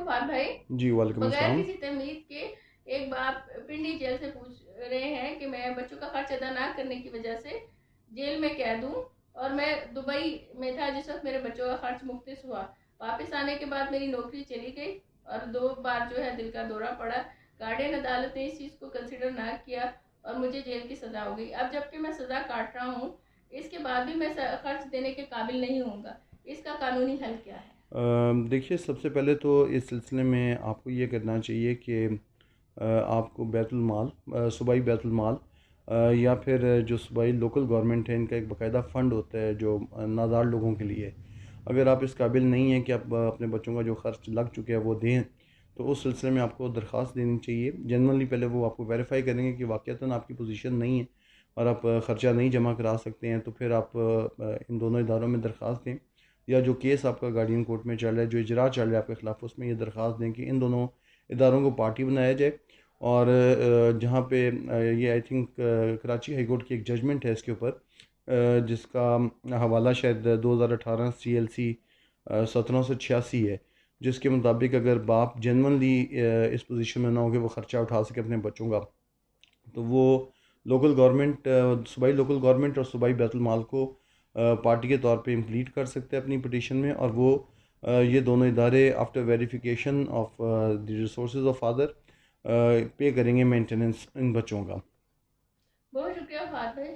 فہد بھائی. جی وعلیکم بغیر السلام. کسی تمیز کے ایک باپ پنڈی جیل سے پوچھ رہے ہیں کہ میں بچوں کا خرچ ادا نہ کرنے کی وجہ سے جیل میں قید ہوں اور میں دبئی میں تھا جس وقت میرے بچوں کا خرچ مختص ہوا. واپس آنے کے بعد میری نوکری چلی گئی اور 2 بار جو ہے دل کا دورہ پڑا. گارڈین عدالت نے اس چیز کو کنسیڈر نہ کیا اور مجھے جیل کی سزا ہو گئی. اب جبکہ میں سزا کاٹ رہا ہوں اس کے بعد بھی میں خرچ دینے کے قابل نہیں ہوں گا. اس کا قانونی حل کیا ہے؟ دیکھیے سب سے پہلے تو اس سلسلے میں آپ کو یہ کرنا چاہیے کہ آپ کو بیت المال صوبائی بیت المال یا پھر جو صوبائی لوکل گورنمنٹ ہے ان کا ایک باقاعدہ فنڈ ہوتا ہے جو نادار لوگوں کے لیے. اگر آپ اس قابل نہیں ہیں کہ آپ اپنے بچوں کا جو خرچ لگ چکے ہے وہ دیں تو اس سلسلے میں آپ کو درخواست دینی چاہیے. جنرلی پہلے وہ آپ کو ویریفائی کریں گے کہ واقعتاً آپ کی پوزیشن نہیں ہے اور آپ خرچہ نہیں جمع کرا سکتے ہیں, تو پھر آپ ان دونوں اداروں میں درخواست دیں, یا جو کیس آپ کا گارڈین کورٹ میں چل رہا ہے, جو اجرا چل رہا ہے آپ کے خلاف, اس میں یہ درخواست دیں کہ ان دونوں اداروں کو پارٹی بنایا جائے. اور جہاں پہ یہ I think Karachi high court کی ایک ججمنٹ ہے اس کے اوپر, جس کا حوالہ شاید 2018 CLC 1786 ہے, جس کے مطابق اگر باپ جنرلی اس پوزیشن میں نہ ہو کہ وہ خرچہ اٹھا سکے اپنے بچوں کا, تو وہ لوکل گورنمنٹ صوبائی لوکل گورنمنٹ اور صوبائی بیت المال کو پارٹی کے طور پہ امپلیٹ کر سکتے ہیں اپنی پٹیشن میں, اور وہ یہ دونوں ادارے after verification of the resources of father pay کریں گے مینٹیننس ان بچوں کا. بہت شکریہ فہد بھائی.